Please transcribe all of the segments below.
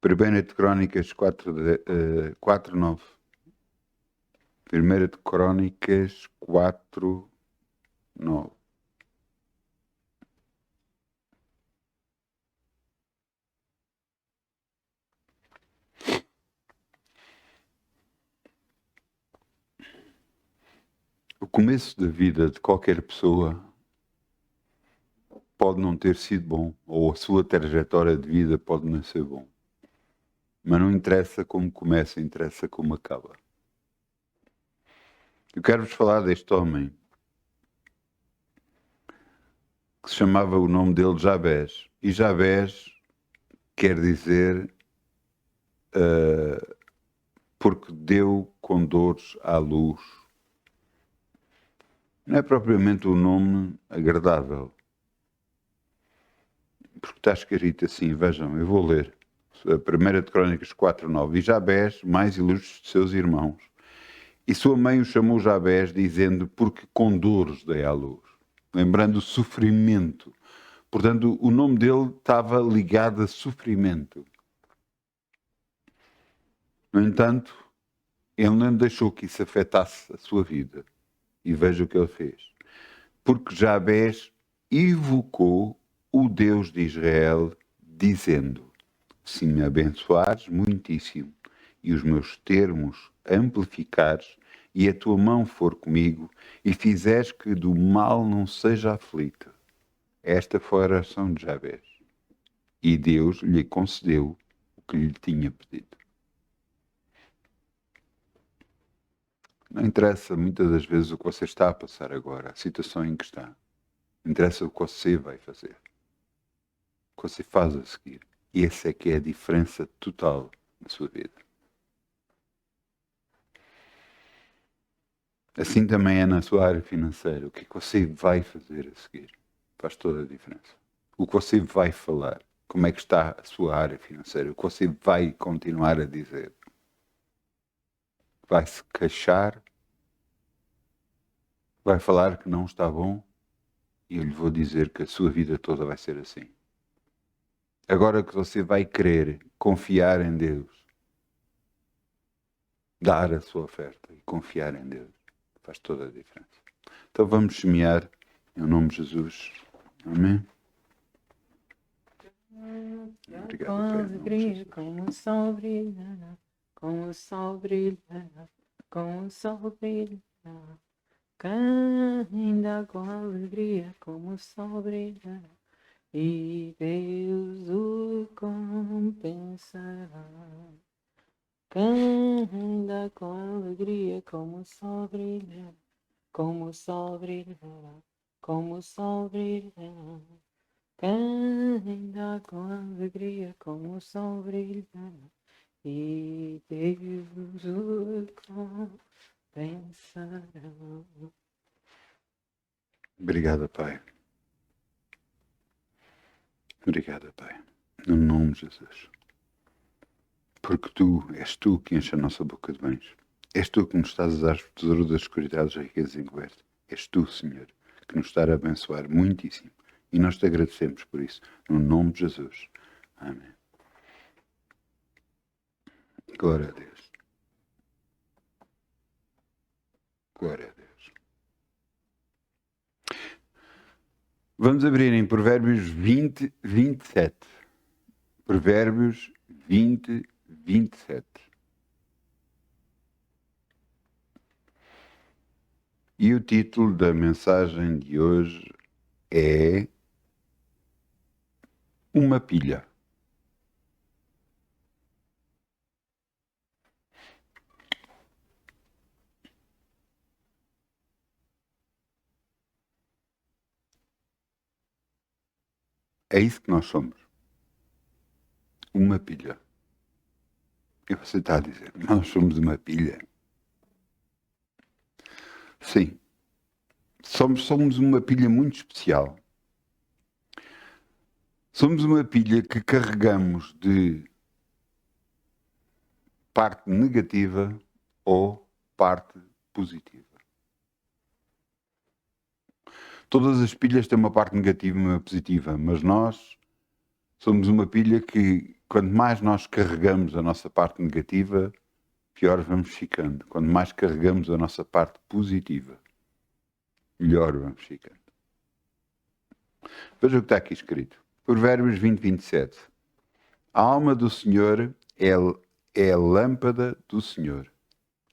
Primeira de Crónicas 4:9. Primeira de Crónicas 4:9. O começo da vida de qualquer pessoa pode não ter sido bom, ou a sua trajetória de vida pode não ser bom. Mas não interessa como começa, interessa como acaba. Eu quero-vos falar deste homem que se chamava, o nome dele, Jabés. E Jabés quer dizer porque deu com dores à luz. Não é propriamente um nome agradável. Porque está escrito assim, vejam, eu vou ler. A 1 de Crónicas 4:9. E Jabés, mais ilustre de seus irmãos, e sua mãe o chamou Jabés, dizendo, porque com dores dei à luz. Lembrando o sofrimento. Portanto, o nome dele estava ligado a sofrimento. No entanto, ele não deixou que isso afetasse a sua vida. E veja o que ele fez. Porque Jabés invocou o Deus de Israel, dizendo, se me abençoares muitíssimo, e os meus termos amplificares, e a tua mão for comigo, e fizeres que do mal não seja aflito. Esta foi a oração de Jabés. E Deus lhe concedeu o que lhe tinha pedido. Não interessa muitas das vezes o que você está a passar agora, a situação em que está. Interessa o que você vai fazer. O que você faz a seguir. E essa é que é a diferença total na sua vida. Assim também é na sua área financeira. O que é que você vai fazer a seguir? Faz toda a diferença. O que você vai falar. Como é que está a sua área financeira? O que você vai continuar a dizer? Vai se queixar? Vai falar que não está bom? E eu lhe vou dizer que a sua vida toda vai ser assim. Agora que você vai querer confiar em Deus, dar a sua oferta e confiar em Deus, faz toda a diferença. Então vamos semear em nome de Jesus. Amém? Obrigado, Com Pai, alegria, como o sol brilha, como o sol brilha, como o sol brilha. Ainda com alegria, como o sol brilha, e Deus o compensará. Ainda com alegria, como o sol brilha, como o sol brilha, como o sol brilha. Ainda com alegria, como o sol brilha, e Deus o compensará. Obrigado, Pai. Obrigado, Pai. No nome de Jesus. Porque és tu que enche a nossa boca de bens. És tu que nos estás a dar o tesouro das escuridades e riquezas encobertas. És tu, Senhor, que nos está a abençoar muitíssimo. E nós te agradecemos por isso. No nome de Jesus. Amém. Glória a Deus. Glória a Deus. Vamos abrir em Provérbios 20, 27. Provérbios 20, 27. E o título da mensagem de hoje é Uma pilha. É isso que nós somos. Uma pilha. E você está a dizer, nós somos uma pilha? Sim. Somos uma pilha muito especial. Somos uma pilha que carregamos de parte negativa ou parte positiva. Todas as pilhas têm uma parte negativa e uma positiva, mas nós somos uma pilha que quanto mais nós carregamos a nossa parte negativa, pior vamos ficando. Quanto mais carregamos a nossa parte positiva, melhor vamos ficando. Veja o que está aqui escrito. Provérbios 20, 27. A alma do Senhor é a lâmpada do Senhor,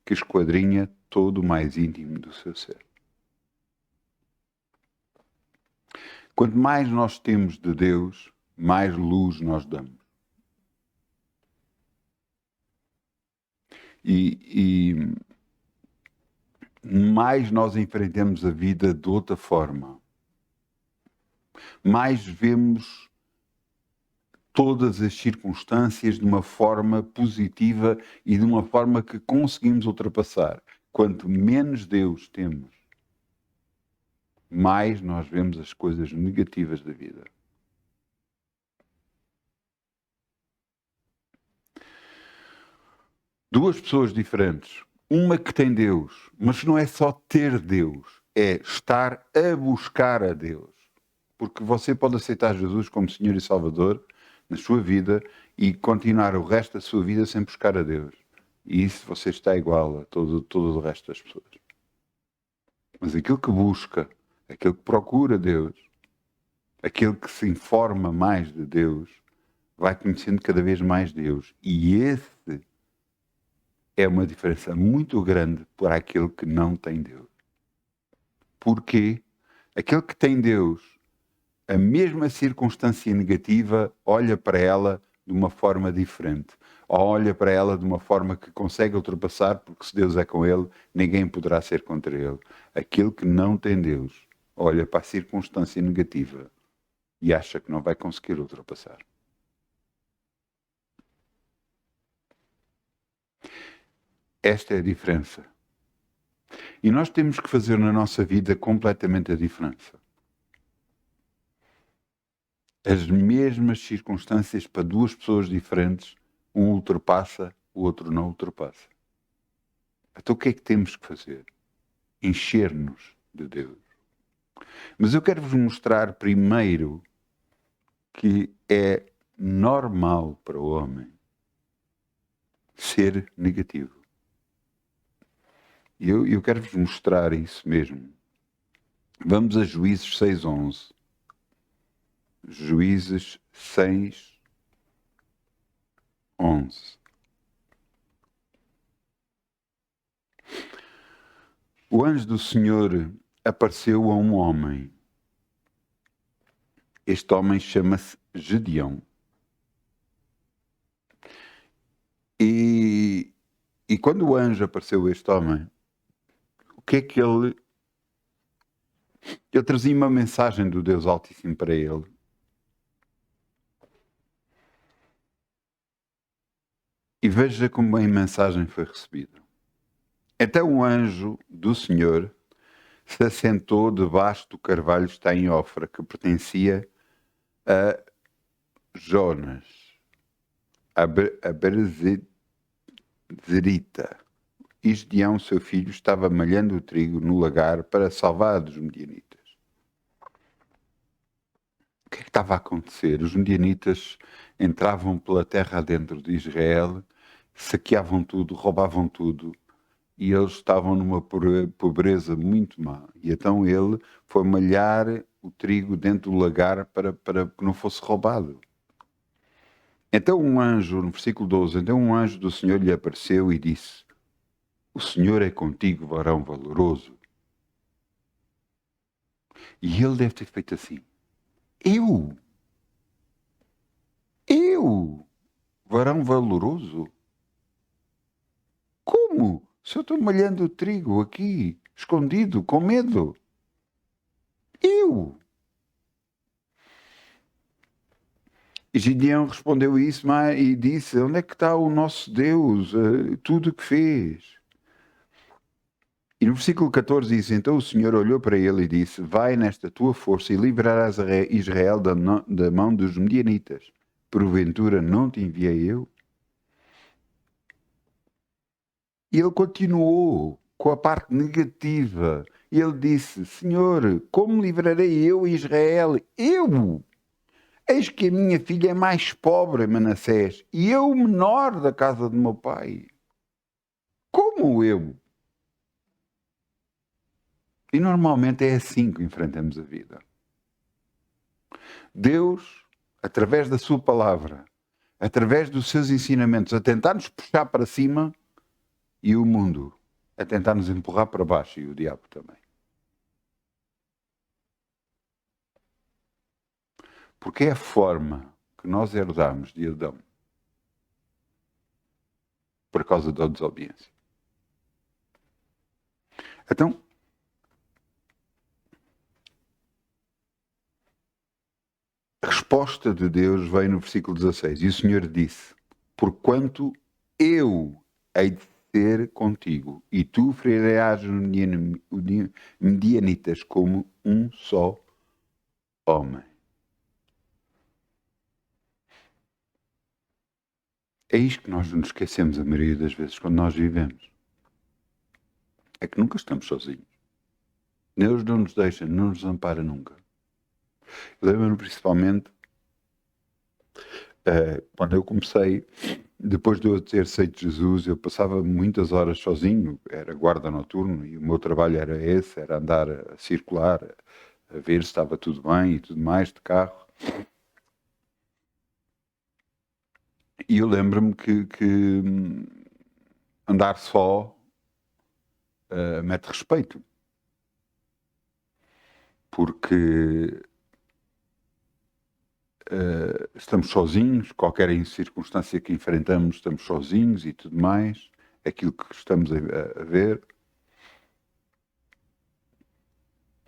que esquadrinha todo o mais íntimo do seu ser. Quanto mais nós temos de Deus, mais luz nós damos. E mais nós enfrentamos a vida de outra forma. Mais vemos todas as circunstâncias de uma forma positiva e de uma forma que conseguimos ultrapassar. Quanto menos Deus temos, mais nós vemos as coisas negativas da vida. Duas pessoas diferentes, uma que tem Deus, mas não é só ter Deus, é estar a buscar a Deus. Porque você pode aceitar Jesus como Senhor e Salvador na sua vida e continuar o resto da sua vida sem buscar a Deus. E isso você está igual a todo o resto das pessoas. Mas aquele que busca, aquele que procura Deus, aquele que se informa mais de Deus, vai conhecendo cada vez mais Deus. E esse é uma diferença muito grande para aquele que não tem Deus. Porque aquele que tem Deus, a mesma circunstância negativa, olha para ela de uma forma diferente. Ou olha para ela de uma forma que consegue ultrapassar, porque se Deus é com ele, ninguém poderá ser contra ele. Aquele que não tem Deus, olha para a circunstância negativa e acha que não vai conseguir ultrapassar. Esta é a diferença. E nós temos que fazer na nossa vida completamente a diferença. As mesmas circunstâncias para duas pessoas diferentes, um ultrapassa, o outro não ultrapassa. Então o que é que temos que fazer? Encher-nos de Deus. Mas eu quero vos mostrar primeiro que é normal para o homem ser negativo. E eu quero vos mostrar isso mesmo. Vamos a Juízes 6:11. Juízes 6:11. O anjo do Senhor apareceu a um homem. Este homem chama-se Gedeão. E quando o anjo apareceu a este homem, o que é que ele trazia uma mensagem do Deus Altíssimo para ele. E veja como a mensagem foi recebida. Então o anjo do Senhor se assentou debaixo do carvalho que está em Ofra, que pertencia a Jonas, a Berzerita. E Gedeão, seu filho, estava malhando o trigo no lagar para salvar dos medianitas. O que é que estava a acontecer? Os medianitas entravam pela terra dentro de Israel, saqueavam tudo, roubavam tudo, e eles estavam numa pobreza muito má. E então ele foi malhar o trigo dentro do lagar para que não fosse roubado. Então um anjo, no versículo 12, então um anjo do Senhor lhe apareceu e disse: o Senhor é contigo, varão valoroso. E ele deve ter feito assim: Eu, varão valoroso? Como? Se eu estou malhando o trigo aqui, escondido, com medo. Eu. E Gideão respondeu isso e disse: onde é que está o nosso Deus? Tudo o que fez. E no versículo 14 diz: então o Senhor olhou para ele e disse: vai nesta tua força e livrarás Israel da mão dos medianitas. Porventura não te enviei eu? E ele continuou com a parte negativa. E ele disse: Senhor, como livrarei eu Israel? Eu? Eis que a minha filha é mais pobre, Manassés, e eu o menor da casa do meu pai. Como eu? E normalmente é assim que enfrentamos a vida. Deus, através da sua palavra, através dos seus ensinamentos, a tentar nos puxar para cima, e o mundo a tentar nos empurrar para baixo, e o diabo também. Porque é a forma que nós herdamos de Adão por causa da desobediência. Então, a resposta de Deus vem no versículo 16. E o Senhor disse: porquanto eu hei de ser contigo, e tu ferirás os medianitas como um só homem. É isto que nós nos esquecemos a maioria das vezes quando nós vivemos. É que nunca estamos sozinhos. Deus não nos deixa, não nos ampara nunca. Eu lembro-me principalmente quando eu comecei, depois de eu ter aceito Jesus, eu passava muitas horas sozinho, era guarda noturno e o meu trabalho era esse, era andar a circular, a ver se estava tudo bem e tudo mais de carro. E eu lembro-me que andar só mete respeito. Porque estamos sozinhos, qualquer circunstância que enfrentamos, estamos sozinhos e tudo mais, aquilo que estamos a ver.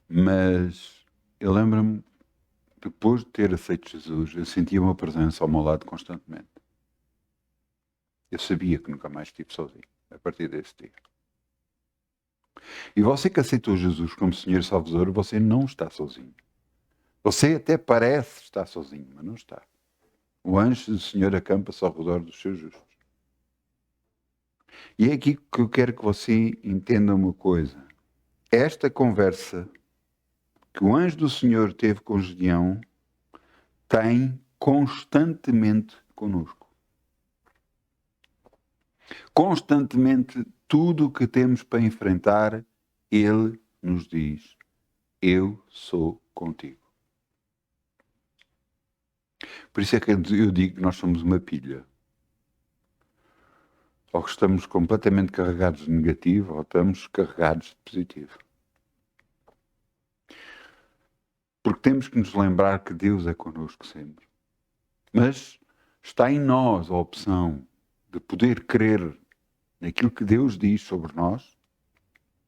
Mas eu lembro-me, depois de ter aceito Jesus, eu sentia uma presença ao meu lado constantemente. Eu sabia que nunca mais estive sozinho, a partir desse dia. E você que aceitou Jesus como Senhor e Salvador, você não está sozinho. Você até parece estar sozinho, mas não está. O anjo do Senhor acampa-se ao redor dos seus justos. E é aqui que eu quero que você entenda uma coisa. Esta conversa que o anjo do Senhor teve com Gedeão tem constantemente conosco. Constantemente, tudo o que temos para enfrentar, ele nos diz: eu sou contigo. Por isso é que eu digo que nós somos uma pilha. Ou que estamos completamente carregados de negativo, ou estamos carregados de positivo. Porque temos que nos lembrar que Deus é connosco sempre. Mas está em nós a opção de poder crer naquilo que Deus diz sobre nós,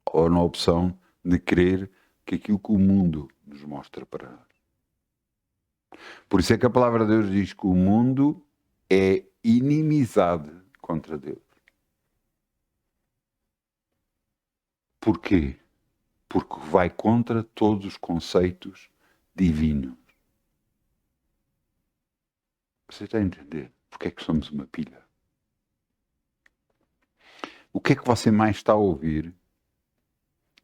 ou na opção de crer que aquilo que o mundo nos mostra para nós. Por isso é que a palavra de Deus diz que o mundo é inimizade contra Deus. Porquê? Porque vai contra todos os conceitos divinos. Você está a entender porque é que somos uma pilha? O que é que você mais está a ouvir?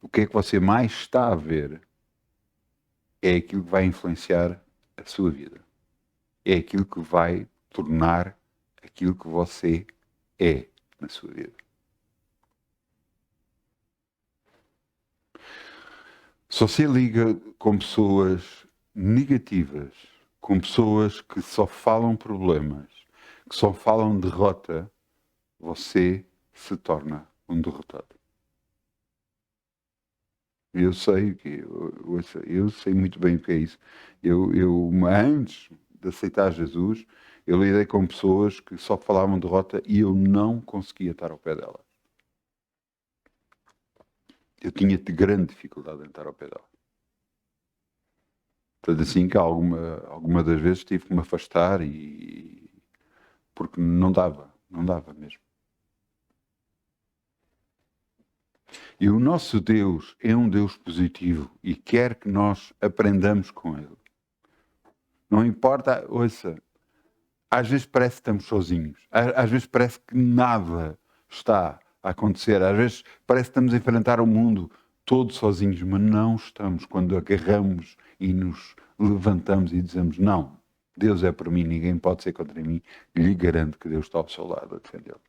O que é que você mais está a ver? É aquilo que vai influenciar a sua vida. É aquilo que vai tornar aquilo que você é na sua vida. Se você liga com pessoas negativas, com pessoas que só falam problemas, que só falam derrota, você se torna um derrotado. Eu sei eu sei muito bem o que é isso. Antes de aceitar Jesus, eu lidei com pessoas que só falavam derrota e eu não conseguia estar ao pé delas. Eu tinha grande dificuldade em estar ao pé delas. Portanto, assim que alguma das vezes tive que me afastar porque não dava mesmo. E o nosso Deus é um Deus positivo e quer que nós aprendamos com Ele. Não importa, ouça, às vezes parece que estamos sozinhos, às vezes parece que nada está a acontecer, às vezes parece que estamos a enfrentar o mundo todos sozinhos, mas não estamos quando agarramos e nos levantamos e dizemos não, Deus é por mim, ninguém pode ser contra mim. Lhe garanto que Deus está ao seu lado a defendê-lo.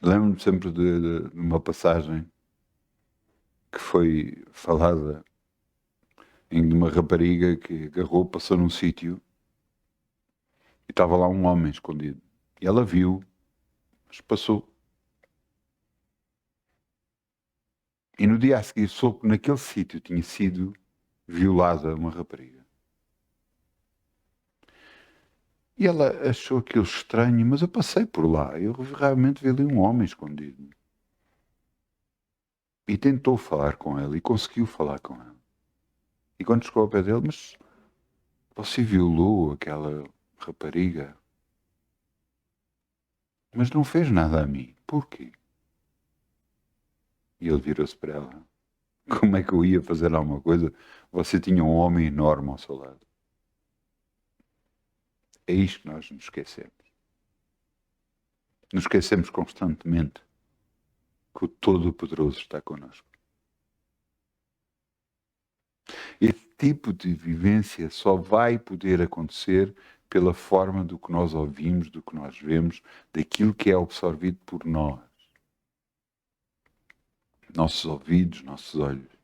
Lembro-me sempre de uma passagem que foi falada de uma rapariga que agarrou, passou num sítio e estava lá um homem escondido. E ela viu, mas passou. E no dia a seguir soube que naquele sítio tinha sido violada uma rapariga. E ela achou aquilo estranho, mas eu passei por lá. Eu realmente vi ali um homem escondido. E tentou falar com ela e conseguiu falar com ela. E quando chegou ao pé dele, mas você violou aquela rapariga? Mas não fez nada a mim. Porquê? E ele virou-se para ela. Como é que eu ia fazer alguma coisa? Você tinha um homem enorme ao seu lado. É isto que nós nos esquecemos. Nos esquecemos constantemente que o Todo-Poderoso está connosco. Esse tipo de vivência só vai poder acontecer pela forma do que nós ouvimos, do que nós vemos, daquilo que é absorvido por nós. Nossos ouvidos, nossos olhos.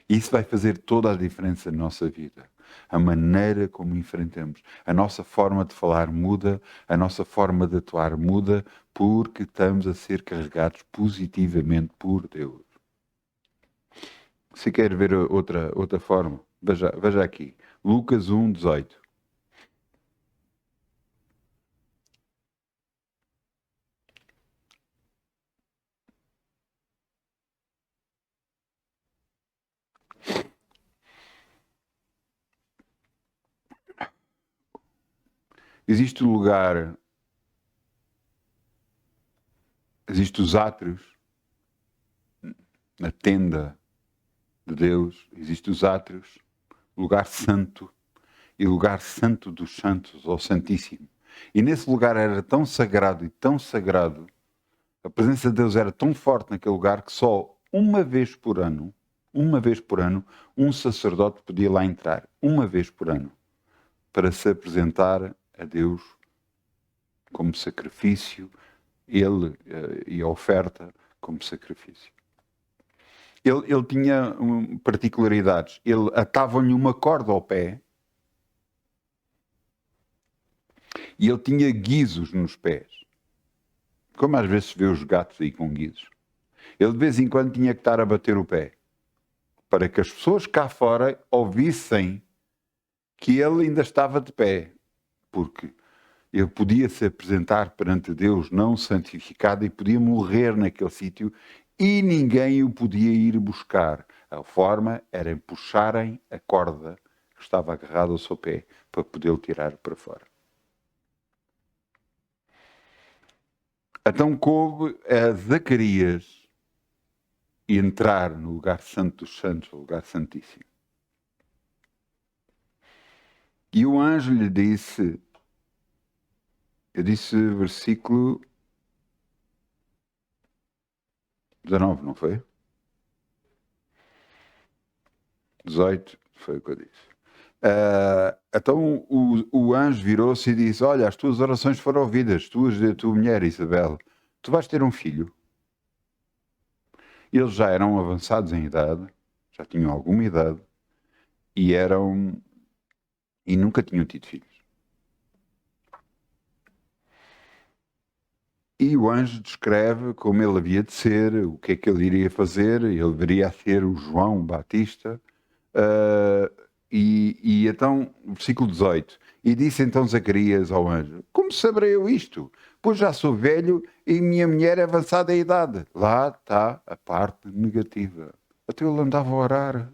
Isso vai fazer toda a diferença na nossa vida. A maneira como enfrentamos. A nossa forma de falar muda, a nossa forma de atuar muda, porque estamos a ser carregados positivamente por Deus. Se quer ver outra forma, veja aqui. Lucas 1:18. Existe o lugar, existe os átrios, na tenda de Deus, existe os átrios, lugar santo e lugar santo dos santos, ou santíssimo. E nesse lugar era tão sagrado e tão sagrado, a presença de Deus era tão forte naquele lugar que só uma vez por ano, um sacerdote podia lá entrar, uma vez por ano, para se apresentar a Deus como sacrifício, ele e a oferta como sacrifício. Ele tinha particularidades. Ele atava-lhe uma corda ao pé e ele tinha guizos nos pés. Como às vezes se vê os gatos aí com guizos. Ele de vez em quando tinha que estar a bater o pé para que as pessoas cá fora ouvissem que ele ainda estava de pé, porque ele podia se apresentar perante Deus não santificado e podia morrer naquele sítio e ninguém o podia ir buscar. A forma era puxarem a corda que estava agarrada ao seu pé para poder tirar para fora. Então coube a Zacarias entrar no lugar santo dos santos, o lugar santíssimo. E o anjo lhe disse, eu disse versículo 19, não foi? 18, foi o que eu disse. Então o anjo virou-se e disse, olha, as tuas orações foram ouvidas, a tua mulher Isabel, tu vais ter um filho. Eles já eram avançados em idade, já tinham alguma idade, e nunca tinham tido filhos. E o anjo descreve como ele havia de ser, o que é que ele iria fazer, ele deveria ser o João Batista. E então, versículo 18, e disse então Zacarias ao anjo, como saberei eu isto? Pois já sou velho e minha mulher é avançada em idade. Lá está a parte negativa. Até ele andava a orar.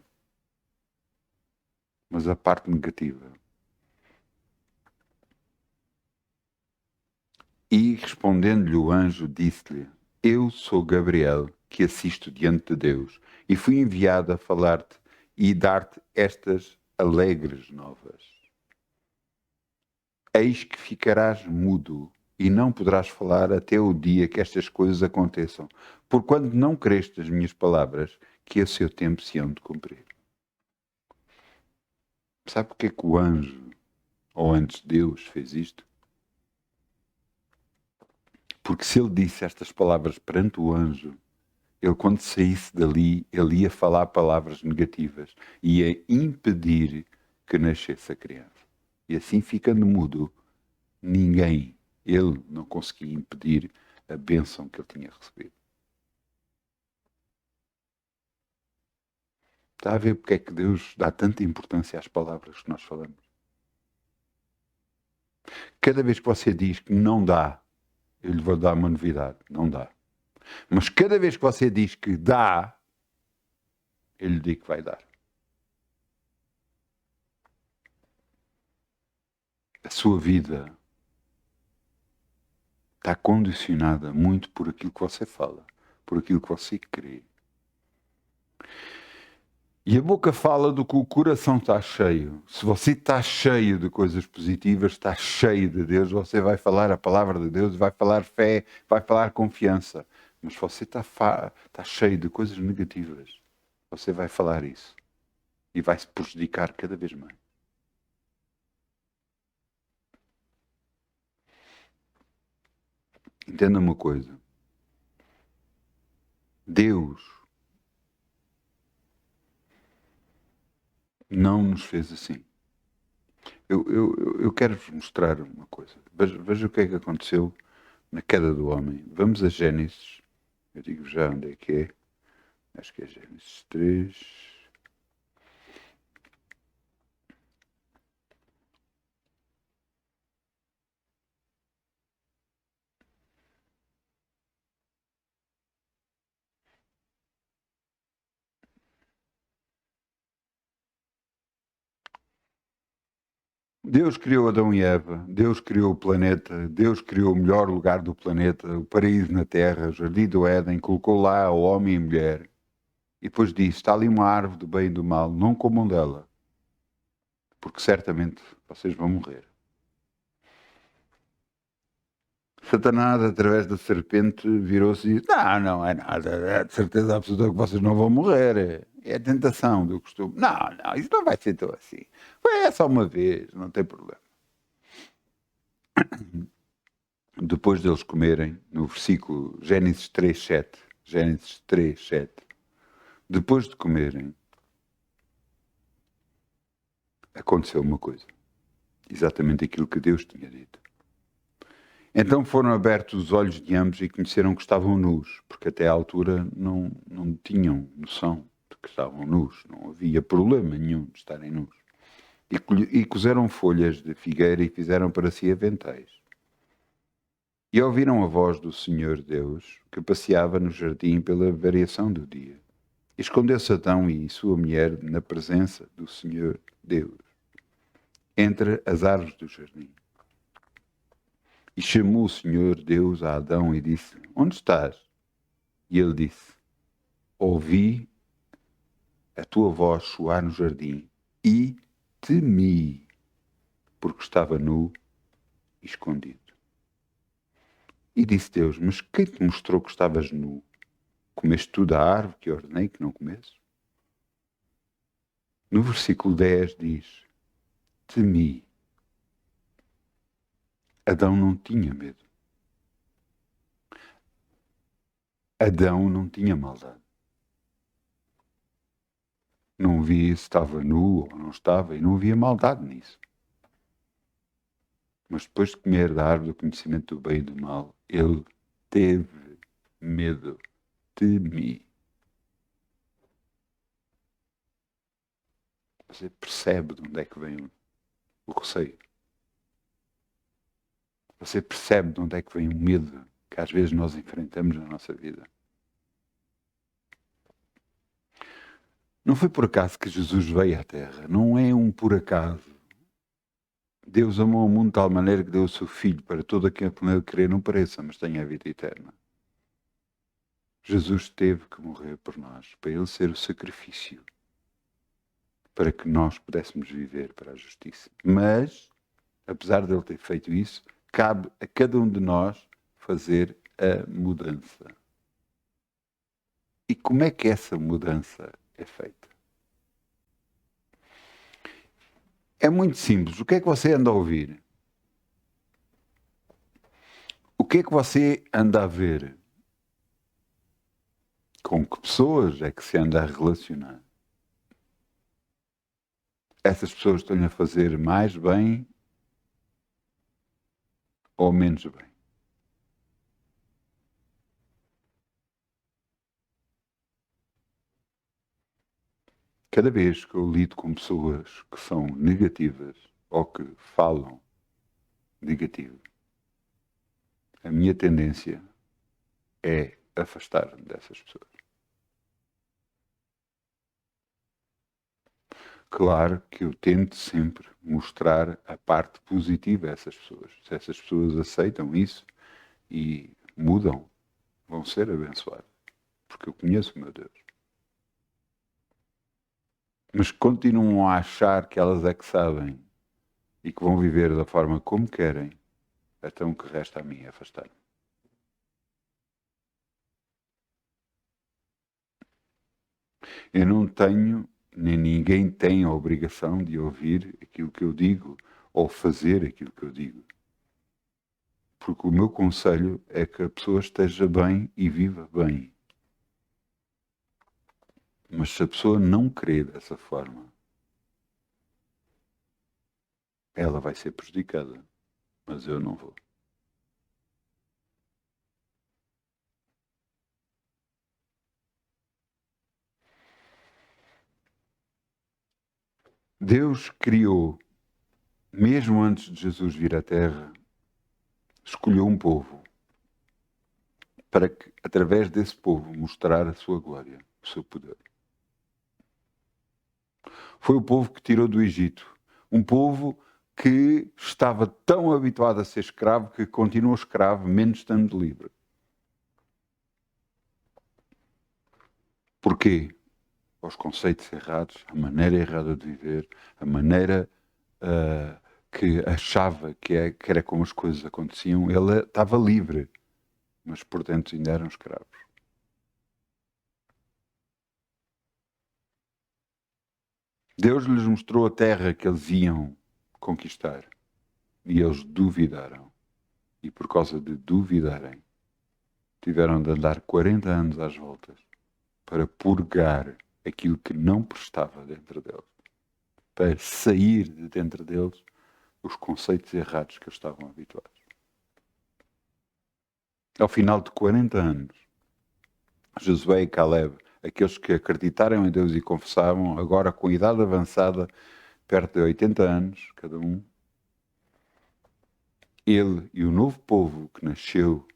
Mas a parte negativa. E respondendo-lhe o anjo, disse-lhe, eu sou Gabriel, que assisto diante de Deus, e fui enviado a falar-te e dar-te estas alegres novas. Eis que ficarás mudo e não poderás falar até o dia que estas coisas aconteçam, porquanto não creste as minhas palavras, que a seu tempo se hão de cumprir. Sabe porque é que o anjo, ou antes Deus, fez isto? Porque se ele disse estas palavras perante o anjo, ele, quando saísse dali, ele ia falar palavras negativas, ia impedir que nascesse a criança. E assim, ficando mudo, ele não conseguia impedir a bênção que ele tinha recebido. Está a ver porque é que Deus dá tanta importância às palavras que nós falamos? Cada vez que você diz que não dá, eu lhe vou dar uma novidade, não dá. Mas cada vez que você diz que dá, eu lhe digo que vai dar. A sua vida está condicionada muito por aquilo que você fala, por aquilo que você crê. E a boca fala do que o coração está cheio. Se você está cheio de coisas positivas, está cheio de Deus, você vai falar a palavra de Deus, vai falar fé, vai falar confiança. Mas se você está cheio de coisas negativas, você vai falar isso. E vai se prejudicar cada vez mais. Entenda uma coisa. Deus não nos fez assim. Eu quero-vos mostrar uma coisa. Veja o que é que aconteceu na queda do homem. Vamos a Gênesis. Eu digo já onde é que é. Acho que é Gênesis 3. Deus criou Adão e Eva, Deus criou o planeta, Deus criou o melhor lugar do planeta, o paraíso na terra, o jardim do Éden, colocou lá o homem e a mulher. E depois disse, está ali uma árvore do bem e do mal, não comam dela, porque certamente vocês vão morrer. Satanás, através da serpente, virou-se e disse, não é nada, é de certeza absoluta que vocês não vão morrer. É a tentação do costume. Não, isso não vai ser tão assim. Foi só uma vez, não tem problema. Depois deles comerem, no versículo Gênesis 3:7, depois de comerem, aconteceu uma coisa. Exatamente aquilo que Deus tinha dito. Então foram abertos os olhos de ambos e conheceram que estavam nus, porque até à altura não tinham noção de que estavam nus. Não havia problema nenhum de estarem nus. E cozeram folhas de figueira e fizeram para si aventais. E ouviram a voz do Senhor Deus, que passeava no jardim pela variação do dia. E escondeu-se Adão e sua mulher na presença do Senhor Deus, entre as árvores do jardim. E chamou o Senhor Deus a Adão e disse, onde estás? E ele disse, ouvi a tua voz soar no jardim e temi, porque estava nu e escondido. E disse Deus, mas quem te mostrou que estavas nu? Comeste tu da árvore que ordenei que não comesses? No versículo 10 diz, temi. Adão não tinha medo. Adão não tinha maldade. Não via se estava nu ou não estava, e não havia maldade nisso. Mas depois de comer da árvore do conhecimento do bem e do mal, ele teve medo, temi. Você percebe de onde é que vem o receio. Você percebe de onde é que vem o medo que às vezes nós enfrentamos na nossa vida. Não foi por acaso que Jesus veio à Terra. Não é um por acaso. Deus amou o mundo de tal maneira que deu o seu Filho para todo aquele que nele crer não pereça, mas tenha a vida eterna. Jesus teve que morrer por nós, para ele ser o sacrifício, para que nós pudéssemos viver para a justiça. Mas, apesar de ele ter feito isso, cabe a cada um de nós fazer a mudança. E como é que essa mudança é feita? É muito simples. O que é que você anda a ouvir? O que é que você anda a ver? Com que pessoas é que se anda a relacionar? Essas pessoas estão a fazer mais bem ou menos bem? Cada vez que eu lido com pessoas que são negativas ou que falam negativo, a minha tendência é afastar-me dessas pessoas. Claro que eu tento sempre mostrar a parte positiva a essas pessoas. Se essas pessoas aceitam isso e mudam, vão ser abençoadas. Porque eu conheço o meu Deus. Mas continuam a achar que elas é que sabem e que vão viver da forma como querem, então o que resta a mim é afastar-me. Eu não tenho, nem ninguém tem a obrigação de ouvir aquilo que eu digo ou fazer aquilo que eu digo. Porque o meu conselho é que a pessoa esteja bem e viva bem. Mas se a pessoa não crer dessa forma, ela vai ser prejudicada. Mas eu não vou. Deus criou, mesmo antes de Jesus vir à Terra, escolheu um povo para que, através desse povo, mostrar a sua glória, o seu poder. Foi o povo que tirou do Egito. Um povo que estava tão habituado a ser escravo que continua escravo, menos estando livre. Porquê? Os conceitos errados, a maneira errada de viver, a maneira que achava que era como as coisas aconteciam. Ele estava livre, mas por dentro ainda eram escravos. Deus lhes mostrou a terra que eles iam conquistar e eles duvidaram. E por causa de duvidarem, tiveram de andar 40 anos às voltas para purgar aquilo que não prestava dentro deles, para sair de dentro deles os conceitos errados que eles estavam habituados. Ao final de 40 anos, Josué e Caleb, aqueles que acreditaram em Deus e confessavam, agora com idade avançada, perto de 80 anos, cada um, ele e o novo povo que nasceu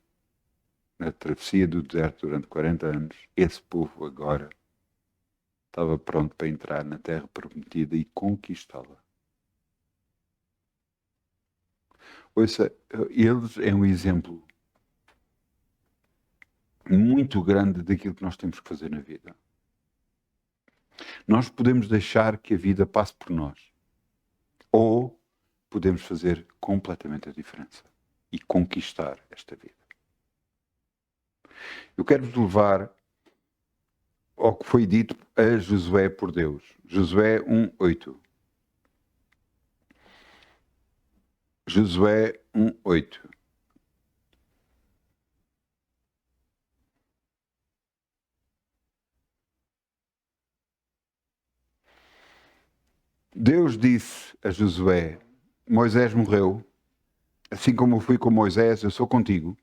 na travessia do deserto durante 40 anos, esse povo agora estava pronto para entrar na terra prometida e conquistá-la. Ouça, eles é um exemplo muito grande daquilo que nós temos que fazer na vida. Nós podemos deixar que a vida passe por nós, ou podemos fazer completamente a diferença e conquistar esta vida. Eu quero-vos levar ao que foi dito a Josué por Deus. Josué 1:8. Josué 1:8. Deus disse a Josué: Moisés morreu, assim como eu fui com Moisés, eu sou contigo.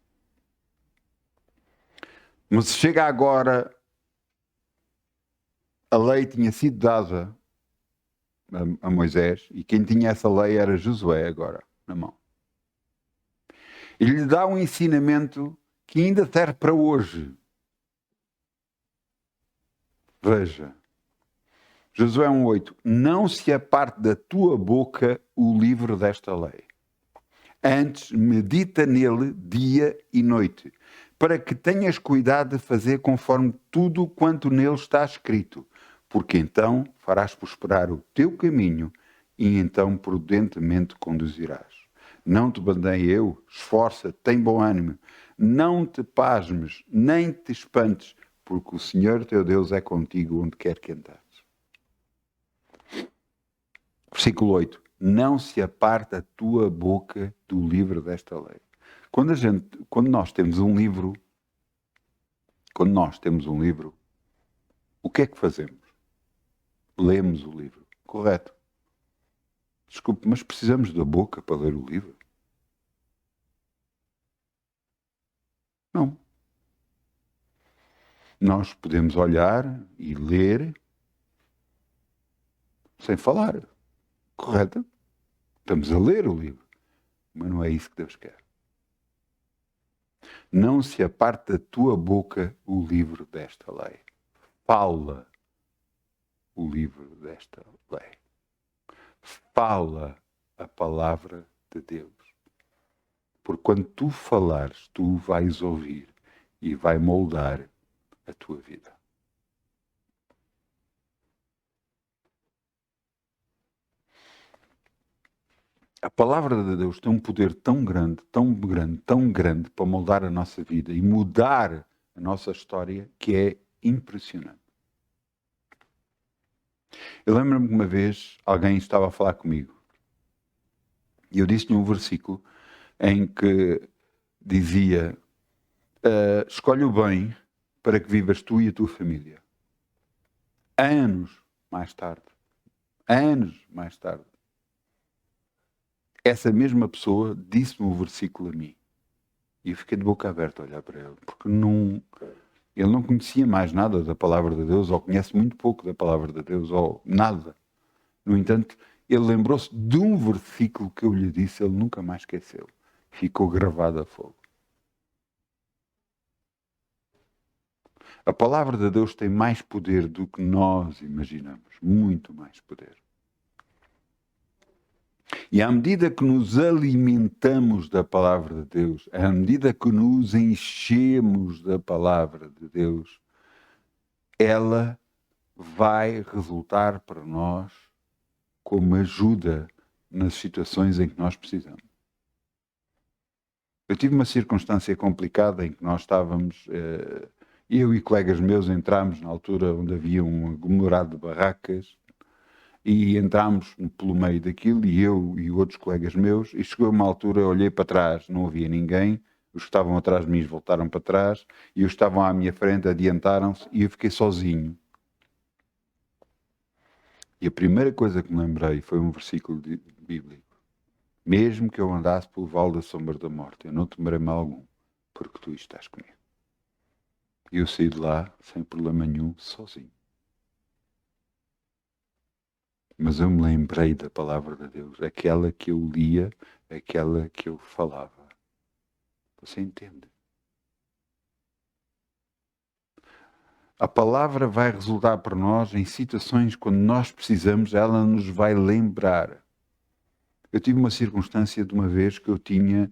Mas chega agora, a lei tinha sido dada a Moisés, e quem tinha essa lei era Josué agora, na mão. E lhe dá um ensinamento que ainda serve para hoje. Veja, Josué 1:8, não se aparte da tua boca o livro desta lei. Antes, medita nele dia e noite, para que tenhas cuidado de fazer conforme tudo quanto nele está escrito, porque então farás prosperar o teu caminho e então prudentemente conduzirás. Não te bandeie eu, esforça, tem bom ânimo, não te pasmes, nem te espantes porque o Senhor teu Deus é contigo onde quer que andares. Versículo 8. Não se aparte a tua boca do livro desta lei. Quando nós temos um livro, o que é que fazemos? Lemos o livro, correto? Desculpe, mas precisamos da boca para ler o livro? Não. Nós podemos olhar e ler sem falar, correto? Estamos a ler o livro, mas não é isso que Deus quer. Não se aparte da tua boca o livro desta lei. Fala o livro desta lei. Fala a palavra de Deus. Porque quando tu falares, tu vais ouvir e vai moldar a tua vida. A palavra de Deus tem um poder tão grande, tão grande, tão grande para moldar a nossa vida e mudar a nossa história que é impressionante. Eu lembro-me que uma vez alguém estava a falar comigo e eu disse-lhe um versículo em que dizia: escolhe o bem para que vivas tu e a tua família. Anos mais tarde, essa mesma pessoa disse-me o versículo a mim. E eu fiquei de boca aberta a olhar para ele, porque ele não conhecia mais nada da palavra de Deus, ou conhece muito pouco da palavra de Deus, ou nada. No entanto, ele lembrou-se de um versículo que eu lhe disse, ele nunca mais esqueceu. Ficou gravado a fogo. A palavra de Deus tem mais poder do que nós imaginamos, muito mais poder. E à medida que nos alimentamos da palavra de Deus, à medida que nos enchemos da palavra de Deus, ela vai resultar para nós como ajuda nas situações em que nós precisamos. Eu tive uma circunstância complicada em que nós estávamos, eu e colegas meus entramos na altura onde havia um aglomerado de barracas e entramos pelo meio daquilo, e eu e outros colegas meus, e chegou uma altura, eu olhei para trás, não havia ninguém, os que estavam atrás de mim voltaram para trás, e os que estavam à minha frente adiantaram-se, e eu fiquei sozinho. E a primeira coisa que me lembrei foi um versículo bíblico. Mesmo que eu andasse pelo vale da sombra da morte, eu não temerei mal algum, porque tu estás comigo. E eu saí de lá, sem problema nenhum, sozinho. Mas eu me lembrei da palavra de Deus, aquela que eu lia, aquela que eu falava. Você entende? A palavra vai resultar para nós em situações quando nós precisamos, ela nos vai lembrar. Eu tive uma circunstância de uma vez que eu tinha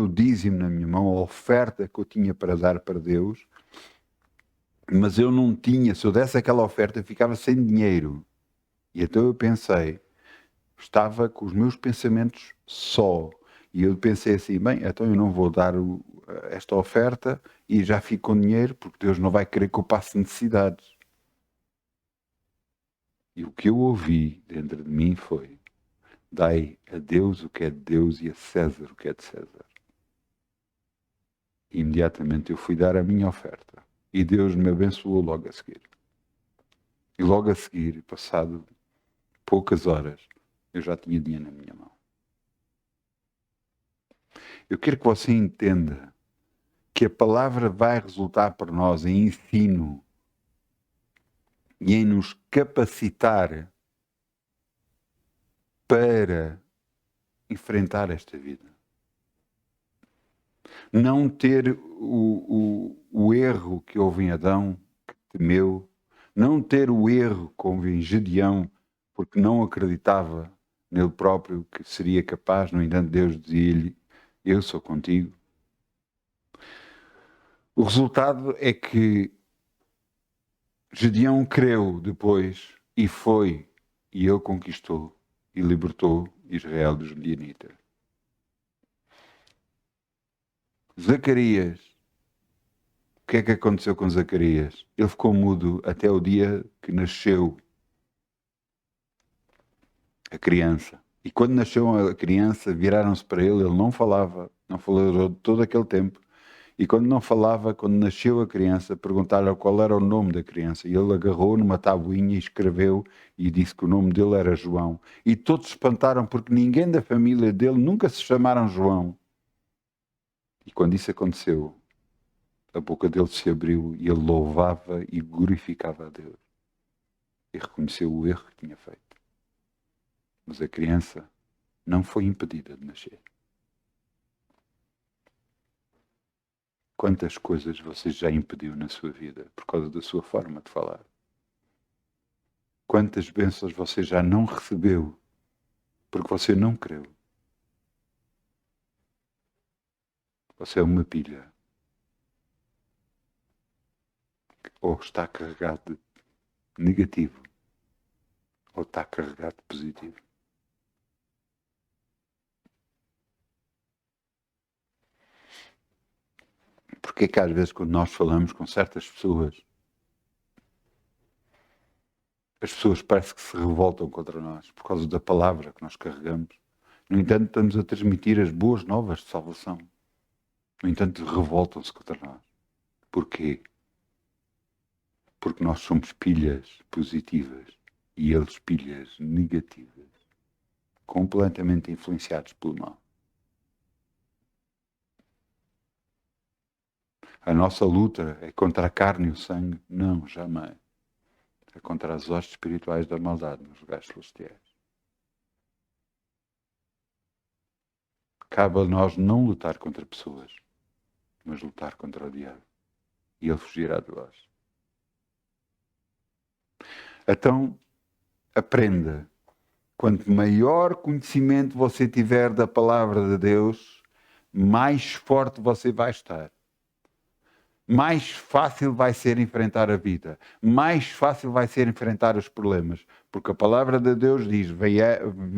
o dízimo na minha mão, a oferta que eu tinha para dar para Deus, mas eu não tinha, se eu desse aquela oferta, eu ficava sem dinheiro. E então eu pensei, estava com os meus pensamentos só. E eu pensei assim, bem, então eu não vou dar esta oferta e já fico com dinheiro, porque Deus não vai querer que eu passe necessidades. E o que eu ouvi dentro de mim foi: dai a Deus o que é de Deus e a César o que é de César. E imediatamente eu fui dar a minha oferta. E Deus me abençoou logo a seguir. E logo a seguir, passado poucas horas, eu já tinha dinheiro na minha mão. Eu quero que você entenda que a palavra vai resultar para nós em ensino e em nos capacitar para enfrentar esta vida. Não ter o erro que houve em Adão, que temeu, não ter o erro que houve em Gedeão, porque não acreditava nele próprio que seria capaz. No entanto, Deus dizia-lhe: eu sou contigo. O resultado é que Gedeão creu depois e foi, e ele conquistou e libertou Israel dos Midianitas. Zacarias O que é que aconteceu com Zacarias? Ele ficou mudo até o dia que nasceu a criança. E quando nasceu a criança, viraram-se para ele, ele não falava, não falou todo aquele tempo. E quando não falava, quando nasceu a criança, perguntaram qual era o nome da criança. E ele agarrou numa tabuinha e escreveu e disse que o nome dele era João. E todos se espantaram porque ninguém da família dele nunca se chamaram João. E quando isso aconteceu, a boca dele se abriu e ele louvava e glorificava a Deus. E reconheceu o erro que tinha feito. Mas a criança não foi impedida de nascer. Quantas coisas você já impediu na sua vida por causa da sua forma de falar? Quantas bênçãos você já não recebeu porque você não creu? Você é uma pilha. Ou está carregado de negativo, ou está carregado de positivo. Porque é que às vezes quando nós falamos com certas pessoas, as pessoas parece que se revoltam contra nós por causa da palavra que nós carregamos. No entanto, estamos a transmitir as boas novas de salvação. No entanto, revoltam-se contra nós. Porquê? Porque nós somos pilhas positivas e eles pilhas negativas, completamente influenciados pelo mal. A nossa luta é contra a carne e o sangue? Não, jamais. É contra as hostes espirituais da maldade nos lugares celestiais. Cabe a nós não lutar contra pessoas, mas lutar contra o diabo. E ele fugirá de vós. Então, aprenda. Quanto maior conhecimento você tiver da palavra de Deus, mais forte você vai estar. Mais fácil vai ser enfrentar a vida. Mais fácil vai ser enfrentar os problemas. Porque a palavra de Deus diz,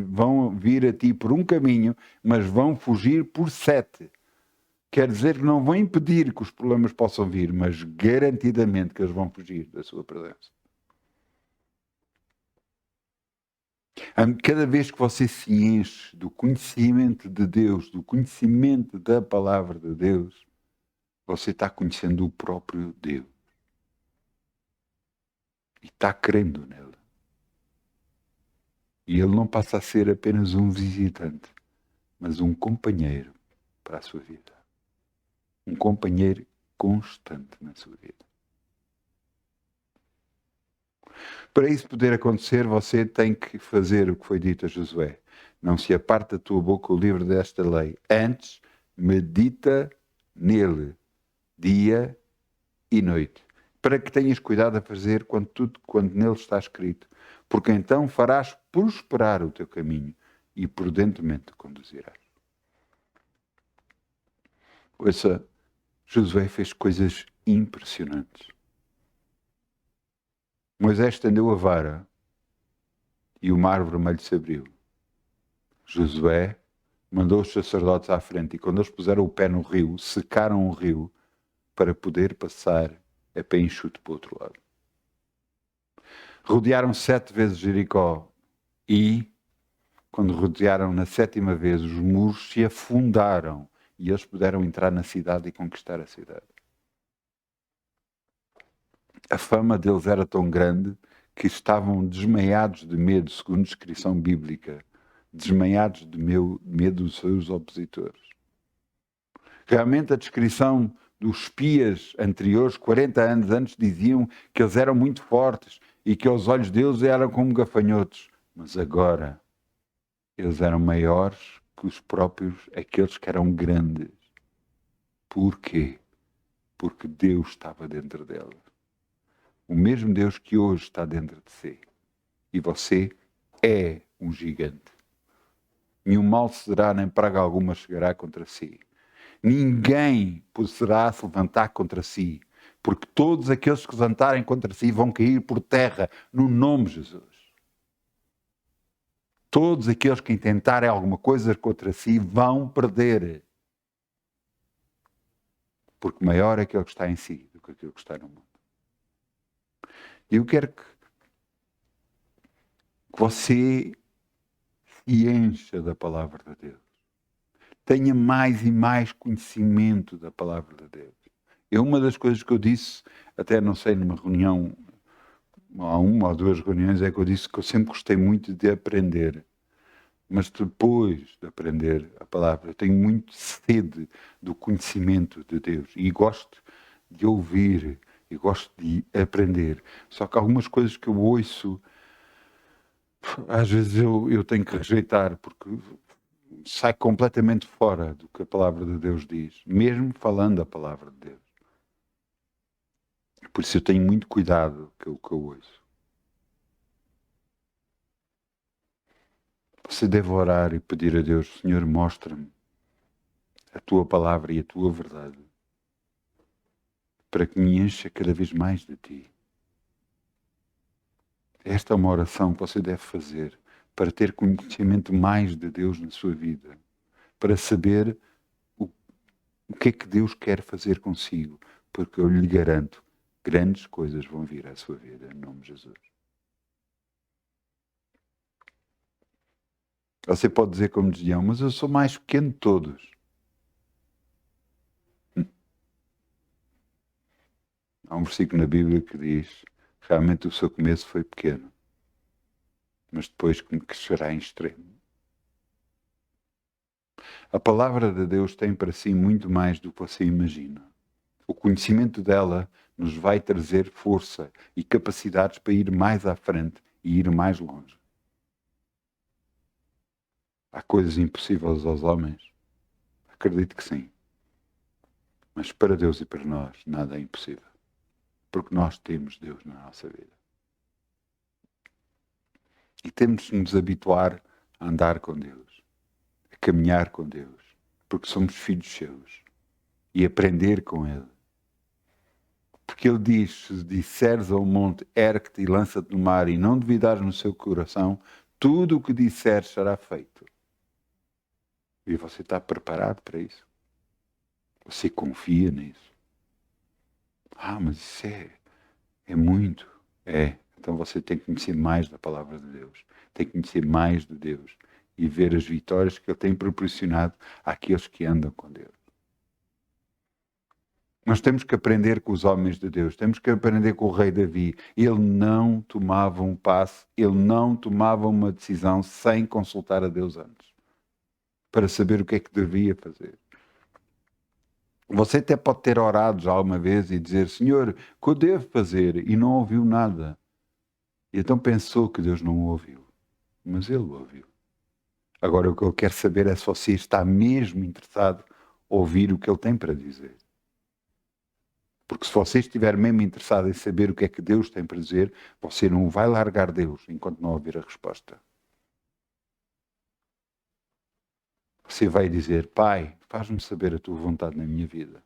vão vir a ti por um caminho, mas vão fugir por 7. Quer dizer que não vão impedir que os problemas possam vir, mas garantidamente que eles vão fugir da sua presença. Cada vez que você se enche do conhecimento de Deus, do conhecimento da palavra de Deus, você está conhecendo o próprio Deus. E está crendo nele. E ele não passa a ser apenas um visitante, mas um companheiro para a sua vida. Um companheiro constante na sua vida. Para isso poder acontecer, você tem que fazer o que foi dito a Josué. Não se aparte da tua boca o livro desta lei. Antes, medita nele, dia e noite, para que tenhas cuidado a fazer quando nele está escrito, porque então farás prosperar o teu caminho e prudentemente te conduzirás. Ouça, Josué fez coisas impressionantes. Moisés estendeu a vara e o mar vermelho se abriu. Josué mandou os sacerdotes à frente e quando eles puseram o pé no rio, secaram o rio para poder passar a pé enxuto para o outro lado. Rodearam 7 vezes Jericó e, quando rodearam na 7ª vez, os muros se afundaram e eles puderam entrar na cidade e conquistar a cidade. A fama deles era tão grande que estavam desmaiados de medo, segundo a descrição bíblica, desmaiados de medo dos seus opositores. Realmente a descrição dos espias anteriores, 40 anos antes, diziam que eles eram muito fortes e que aos olhos deles eram como gafanhotos. Mas agora, eles eram maiores que os próprios, aqueles que eram grandes. Porquê? Porque Deus estava dentro deles. O mesmo Deus que hoje está dentro de si. E você é um gigante. Nenhum mal será, nem praga alguma chegará contra si. Ninguém poderá se levantar contra si, porque todos aqueles que se levantarem contra si vão cair por terra, no nome de Jesus. Todos aqueles que intentarem alguma coisa contra si vão perder. Porque maior é aquele que está em si do que aquele que está no mundo. E eu quero que você se encha da palavra de Deus. Tenha mais e mais conhecimento da palavra de Deus. Uma das coisas que eu disse, até não sei, numa reunião, há uma ou duas reuniões, é que eu disse que eu sempre gostei muito de aprender. Mas depois de aprender a palavra, eu tenho muito sede do conhecimento de Deus. E gosto de ouvir, e gosto de aprender. Só que algumas coisas que eu ouço, às vezes eu tenho que rejeitar, porque sai completamente fora do que a palavra de Deus diz, mesmo falando a palavra de Deus. Por isso eu tenho muito cuidado com o que eu ouço. Você deve orar e pedir a Deus: Senhor, mostra-me a tua palavra e a tua verdade, para que me encha cada vez mais de ti. Esta é uma oração que você deve fazer para ter conhecimento mais de Deus na sua vida, para saber o que é que Deus quer fazer consigo, porque eu lhe garanto, grandes coisas vão vir à sua vida, em nome de Jesus. Você pode dizer como Gideão, mas eu sou mais pequeno de todos. Há um versículo na Bíblia que diz, realmente o seu começo foi pequeno, mas depois crescerá em extremo. A palavra de Deus tem para si muito mais do que você imagina. O conhecimento dela nos vai trazer força e capacidades para ir mais à frente e ir mais longe. Há coisas impossíveis aos homens? Acredito que sim. Mas para Deus e para nós, nada é impossível. Porque nós temos Deus na nossa vida. E temos de nos habituar a andar com Deus, a caminhar com Deus, porque somos filhos seus, e aprender com Ele. Porque Ele diz, se disseres ao monte, ergue-te e lança-te no mar, e não duvidares no seu coração, tudo o que disseres será feito. E você está preparado para isso? Você confia nisso? Mas isso é muito. Então você tem que conhecer mais da palavra de Deus. Tem que conhecer mais de Deus. E ver as vitórias que Ele tem proporcionado àqueles que andam com Deus. Nós temos que aprender com os homens de Deus. Temos que aprender com o rei Davi. Ele não tomava um passo, ele não tomava uma decisão sem consultar a Deus antes. Para saber o que é que devia fazer. Você até pode ter orado já alguma vez e dizer, Senhor, o que eu devo fazer? E não ouviu nada. E então pensou que Deus não o ouviu. Mas Ele o ouviu. Agora o que eu quero saber é se você está mesmo interessado em ouvir o que Ele tem para dizer. Porque se você estiver mesmo interessado em saber o que é que Deus tem para dizer, você não vai largar Deus enquanto não ouvir a resposta. Você vai dizer, Pai, faz-me saber a tua vontade na minha vida.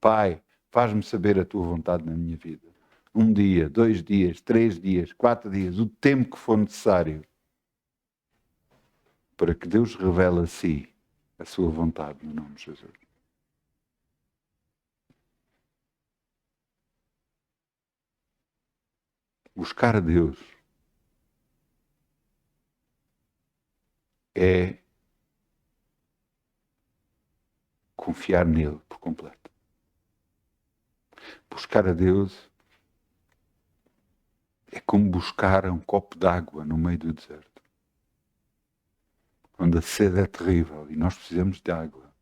Pai, faz-me saber a tua vontade na minha vida. 1 dia, 2 dias, 3 dias, 4 dias, o tempo que for necessário para que Deus revele a si a sua vontade no nome de Jesus. Buscar a Deus é confiar nele por completo. Buscar a Deus é como buscar um copo de água no meio do deserto. Quando a sede é terrível e nós precisamos de água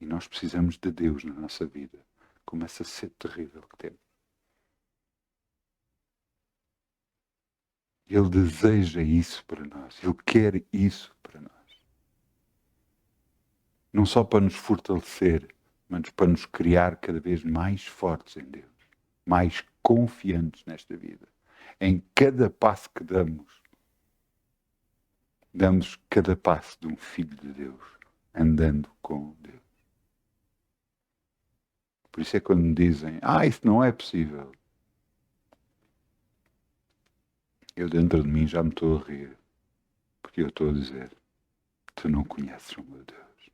e nós precisamos de Deus na nossa vida, como essa sede terrível que temos. Ele deseja isso para nós. Ele quer isso para nós. Não só para nos fortalecer, mas para nos criar cada vez mais fortes em Deus. Mais confiantes nesta vida. Em cada passo que damos cada passo de um filho de Deus, andando com Deus. Por isso é quando me dizem, isso não é possível. Eu dentro de mim já me estou a rir. Porque eu estou a dizer, tu não conheces o meu Deus.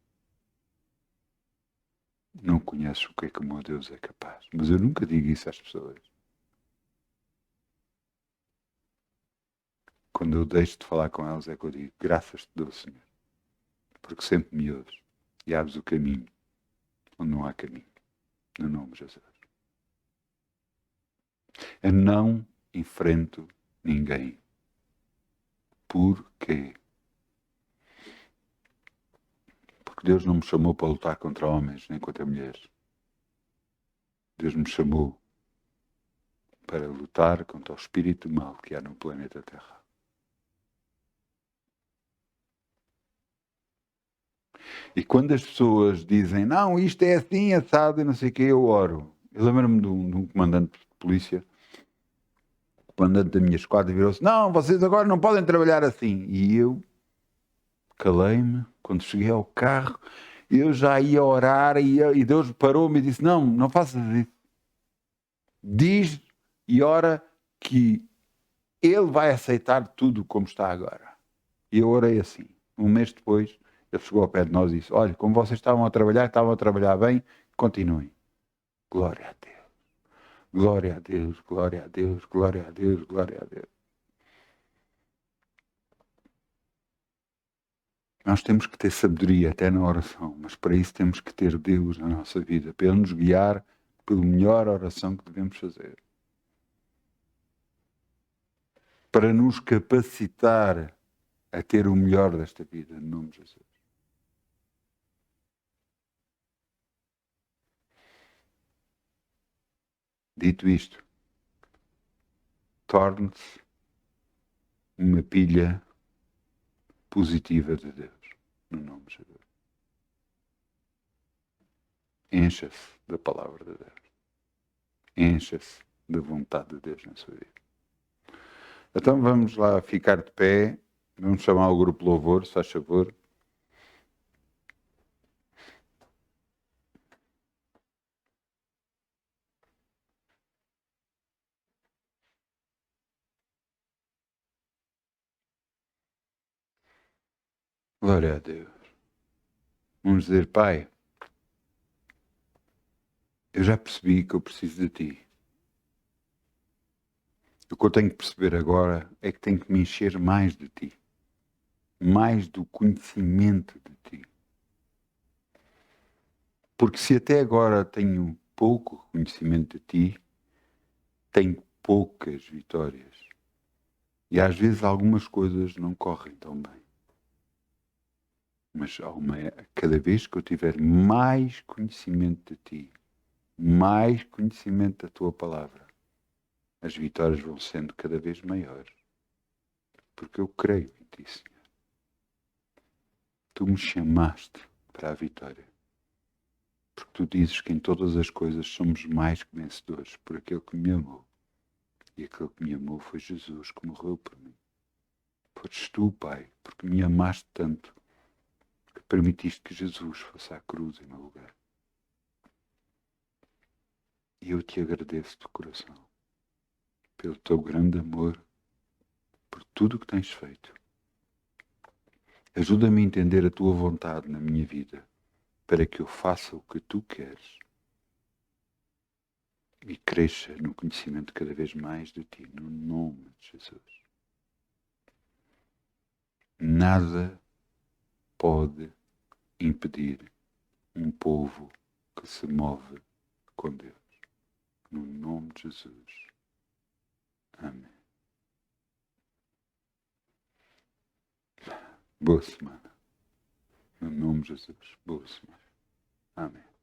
não conheces o que o meu Deus é capaz. Mas eu nunca digo isso às pessoas. Quando eu deixo de falar com elas é que eu digo, graças te dou, Senhor, porque sempre me ouves e abres o caminho onde não há caminho, no nome de Jesus. Eu não enfrento ninguém. Por quê? Porque Deus não me chamou para lutar contra homens nem contra mulheres. Deus me chamou para lutar contra o espírito mal que há no planeta Terra. E quando as pessoas dizem, não, isto é assim, assado e não sei o quê, eu oro. Eu lembro-me de um comandante de polícia, o comandante da minha esquadra virou-se, não, vocês agora não podem trabalhar assim. E eu calei-me, quando cheguei ao carro, eu já ia orar e Deus parou-me e disse, não, não faças isso. Diz e ora que Ele vai aceitar tudo como está agora. E eu orei assim. Um mês depois, ele chegou ao pé de nós e disse, olha, como vocês estavam a trabalhar bem, continuem. Glória a Deus. Glória a Deus, glória a Deus, glória a Deus, glória a Deus. Nós temos que ter sabedoria até na oração, mas para isso temos que ter Deus na nossa vida, para Ele nos guiar pela melhor oração que devemos fazer. Para nos capacitar a ter o melhor desta vida, no nome de Jesus. Dito isto, torne-se uma pilha positiva de Deus, no nome de Jesus. Encha-se da palavra de Deus. Encha-se da vontade de Deus na sua vida. Então vamos lá ficar de pé, vamos chamar o grupo Louvor, se faz favor. Glória a Deus. Vamos dizer, Pai, eu já percebi que eu preciso de Ti. O que eu tenho que perceber agora é que tenho que me encher mais de Ti. Mais do conhecimento de Ti. Porque se até agora tenho pouco conhecimento de Ti, tenho poucas vitórias. E às vezes algumas coisas não correm tão bem. Mas cada vez que eu tiver mais conhecimento de Ti, mais conhecimento da Tua palavra, as vitórias vão sendo cada vez maiores. Porque eu creio em Ti, Senhor. Tu me chamaste para a vitória. Porque Tu dizes que em todas as coisas somos mais que vencedores por aquele que me amou. E aquele que me amou foi Jesus, que morreu por mim. Foste Tu, Pai, porque me amaste tanto que permitiste que Jesus fosse à cruz em meu lugar. E eu Te agradeço de coração pelo Teu grande amor, por tudo o que tens feito. Ajuda-me a entender a Tua vontade na minha vida, para que eu faça o que Tu queres e cresça no conhecimento cada vez mais de Ti, no nome de Jesus. Nada pode impedir um povo que se move com Deus. No nome de Jesus. Amém. Boa semana. No nome de Jesus. Boa semana. Amém.